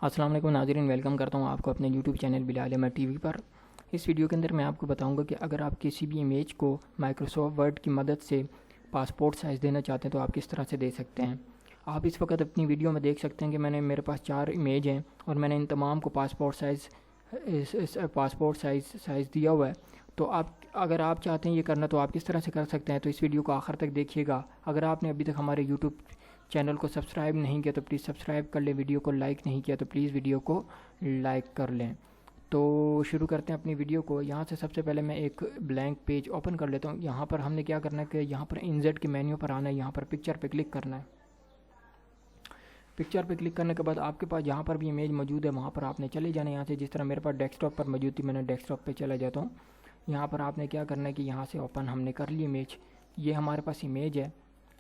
السلام علیکم ناظرین، ویلکم کرتا ہوں آپ کو اپنے یوٹیوب چینل بلال احمد ٹی وی پر۔ اس ویڈیو کے اندر میں آپ کو بتاؤں گا کہ اگر آپ کسی بھی امیج کو مائکروسافٹ ورڈ کی مدد سے پاسپورٹ سائز دینا چاہتے ہیں تو آپ کس طرح سے دے سکتے ہیں۔ آپ اس وقت اپنی ویڈیو میں دیکھ سکتے ہیں کہ میرے پاس 4 امیج ہیں اور میں نے ان تمام کو پاسپورٹ سائز دیا ہوا ہے۔ تو اگر آپ چاہتے ہیں یہ کرنا تو آپ کس طرح سے کر سکتے ہیں، تو اس ویڈیو کو آخر تک دیکھیے گا۔ اگر آپ نے ابھی تک ہمارے یوٹیوب چینل کو سبسکرائب نہیں کیا تو پلیز سبسکرائب کر لیں، ویڈیو کو لائک نہیں کیا تو پلیز ویڈیو کو لائک کر لیں۔ تو شروع کرتے ہیں اپنی ویڈیو کو۔ یہاں سے سب سے پہلے میں ایک بلینک پیج اوپن کر لیتا ہوں۔ یہاں پر ہم نے کیا کرنا ہے کہ یہاں پر انزرٹ کے مینیو پر آنا ہے، یہاں پر پکچر پہ کلک کرنا ہے۔ پکچر پہ کلک کرنے کے بعد آپ کے پاس جہاں پر بھی امیج موجود ہے وہاں پر آپ نے چلے جانا ہے۔ یہاں سے جس طرح میرے پاس ڈیسک ٹاپ پر موجود تھی میں نے ڈیسک ٹاپ پہ چلا جاتا ہوں۔ یہاں پر آپ نے کیا کرنا ہے کہ یہاں سے اوپن ہم نے کر لی امیج۔ یہ ہمارے پاس امیج ہے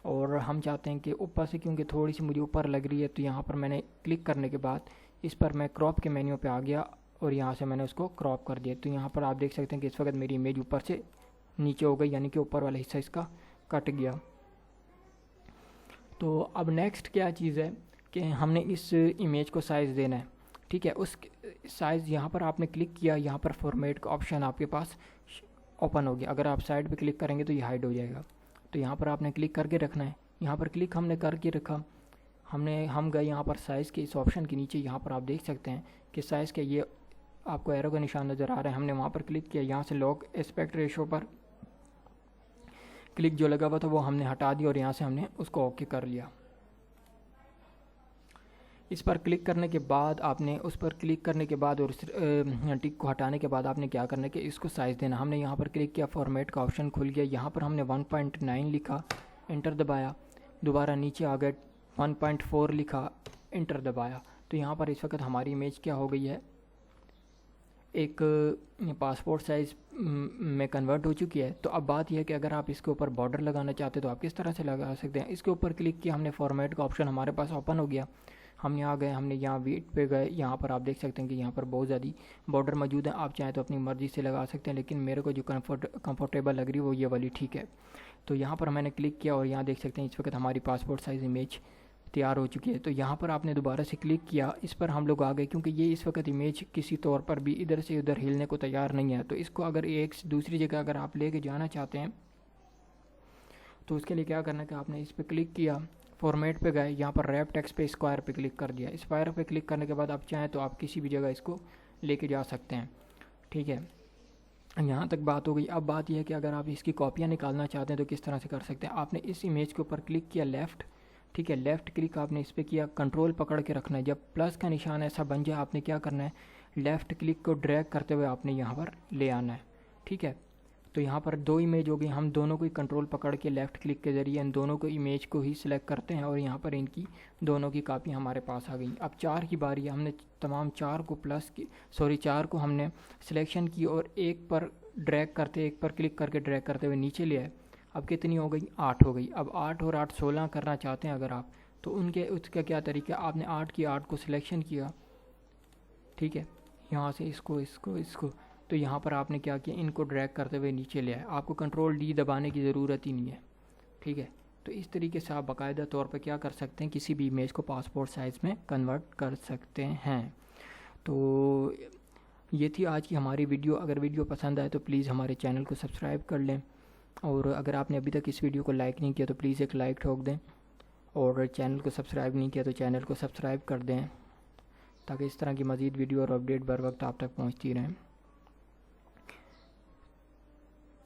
اور ہم چاہتے ہیں کہ اوپر سے، کیونکہ تھوڑی سی مجھے اوپر لگ رہی ہے، تو یہاں پر میں نے کلک کرنے کے بعد اس پر میں کراپ کے مینیو پہ آ گیا اور یہاں سے میں نے اس کو کراپ کر دیا۔ تو یہاں پر آپ دیکھ سکتے ہیں کہ اس وقت میری امیج اوپر سے نیچے ہو گئی، یعنی کہ اوپر والا حصہ اس کا کٹ گیا۔ تو اب نیکسٹ کیا چیز ہے کہ ہم نے اس امیج کو سائز دینا ہے، ٹھیک ہے۔ اس سائز یہاں پر آپ نے کلک کیا، یہاں پر فارمیٹ کا آپشن آپ کے پاس اوپن ہو گیا۔ اگر آپ سائڈ پہ کلک کریں گے تو یہ ہائڈ ہو جائے گا۔ تو یہاں پر آپ نے کلک کر کے رکھنا ہے۔ یہاں پر کلک ہم نے کر کے رکھا، ہم گئے یہاں پر سائز کے اس آپشن کے نیچے۔ یہاں پر آپ دیکھ سکتے ہیں کہ سائز کے یہ آپ کو ایرو کا نشان نظر آ رہا ہے، ہم نے وہاں پر کلک کیا۔ یہاں سے لاک اسپیکٹ ریشو پر کلک جو لگا ہوا تھا وہ ہم نے ہٹا دیا اور یہاں سے ہم نے اس کو اوکے کر لیا۔ اس پر کلک کرنے کے بعد آپ نے اس پر کلک کرنے کے بعد اور اس ٹک کو ہٹانے کے بعد آپ نے کیا کرنا ہے کہ اس کو سائز دینا۔ ہم نے یہاں پر کلک کیا، فارمیٹ کا آپشن کھل گیا۔ یہاں پر ہم نے 1.9 لکھا، انٹر دبایا، دوبارہ نیچے آ گئے 1.4 لکھا، انٹر دبایا۔ تو یہاں پر اس وقت ہماری امیج کیا ہو گئی ہے، ایک پاسپورٹ سائز میں کنورٹ ہو چکی ہے۔ تو اب بات یہ ہے کہ اگر آپ اس کے اوپر بارڈر لگانا چاہتے تو آپ کس طرح سے لگا سکتے ہیں۔ اس کے اوپر کلک کیا، ہم نے فارمیٹ کا آپشن ہمارے پاس اوپن ہو گیا۔ ہم یہاں گئے، ہم نے یہاں ویٹ پہ گئے، یہاں پر آپ دیکھ سکتے ہیں کہ یہاں پر بہت زیادہ بارڈر موجود ہے۔ آپ چاہیں تو اپنی مرضی سے لگا سکتے ہیں، لیکن میرے کو جو کمفرٹیبل لگ رہی ہے وہ یہ والی ٹھیک ہے۔ تو یہاں پر میں نے کلک کیا اور یہاں دیکھ سکتے ہیں اس وقت ہماری پاسپورٹ سائز امیج تیار ہو چکی ہے۔ تو یہاں پر آپ نے دوبارہ سے کلک کیا، اس پر ہم لوگ آ گئے، کیونکہ یہ اس وقت امیج کسی طور پر بھی ادھر سے ادھر ہلنے کو تیار نہیں ہے۔ تو اس کو اگر ایک دوسری جگہ اگر آپ لے کے جانا چاہتے ہیں تو اس کے لیے کیا کرنا ہے کہ آپ نے اس پہ کلک کیا، فارمیٹ پہ گئے، یہاں پر ریپ ٹیکسٹ پہ اسکوائر پہ کلک کر دیا۔ اسکوائر پہ کلک کرنے کے بعد آپ چاہیں تو آپ کسی بھی جگہ اس کو لے کے جا سکتے ہیں، ٹھیک ہے۔ یہاں تک بات ہو گئی۔ اب بات یہ ہے کہ اگر آپ اس کی کاپیاں نکالنا چاہتے ہیں تو کس طرح سے کر سکتے ہیں۔ آپ نے اس امیج کے اوپر کلک کیا لیفٹ، ٹھیک ہے، لیفٹ کلک آپ نے اس پہ کیا، کنٹرول پکڑ کے رکھنا ہے۔ جب پلس کا نشان ایسا بن جائے آپ نے کیا کرنا ہے، لیفٹ کلک کو ڈریگ کرتے ہوئے آپ نے یہاں پر لے آنا ہے، ٹھیک ہے۔ تو یہاں پر 2 امیج ہو گئی، ہم دونوں کو ہی کنٹرول پکڑ کے لیفٹ کلک کے ذریعے ان دونوں کو امیج کو ہی سلیکٹ کرتے ہیں اور یہاں پر ان کی دونوں کی کاپیاں ہمارے پاس آ گئیں۔ اب 4 کی باری ہے، ہم نے تمام 4 کو 4 کو ہم نے سلیکشن کی اور ایک پر ڈریگ کرتے، ایک پر کلک کر کے ڈریگ کرتے ہوئے نیچے لے آئے۔ اب کتنی ہو گئی، 8 ہو گئی۔ اب 8 اور 8 16 کرنا چاہتے ہیں اگر آپ، تو اس کا کیا طریقہ، آپ نے 8 کی 8 کو سلیکشن کیا، ٹھیک ہے، یہاں سے اس کو تو یہاں پر آپ نے کیا کیا، ان کو ڈریگ کرتے ہوئے نیچے لے آئے۔ آپ کو کنٹرول ڈی دبانے کی ضرورت ہی نہیں ہے، ٹھیک ہے۔ تو اس طریقے سے آپ باقاعدہ طور پہ کیا کر سکتے ہیں، کسی بھی امیج کو پاسپورٹ سائز میں کنورٹ کر سکتے ہیں۔ تو یہ تھی آج کی ہماری ویڈیو۔ اگر ویڈیو پسند آئے تو پلیز ہمارے چینل کو سبسکرائب کر لیں، اور اگر آپ نے ابھی تک اس ویڈیو کو لائک نہیں کیا تو پلیز ایک لائک ٹھوک دیں، اور چینل کو سبسکرائب نہیں کیا تو چینل کو سبسکرائب کر دیں، تاکہ اس طرح کی مزید ویڈیو اور اپڈیٹ بر وقت آپ تک پہنچتی رہیں۔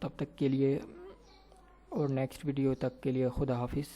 تب تک کے لیے اور نیکسٹ ویڈیو تک کے لیے خدا حافظ۔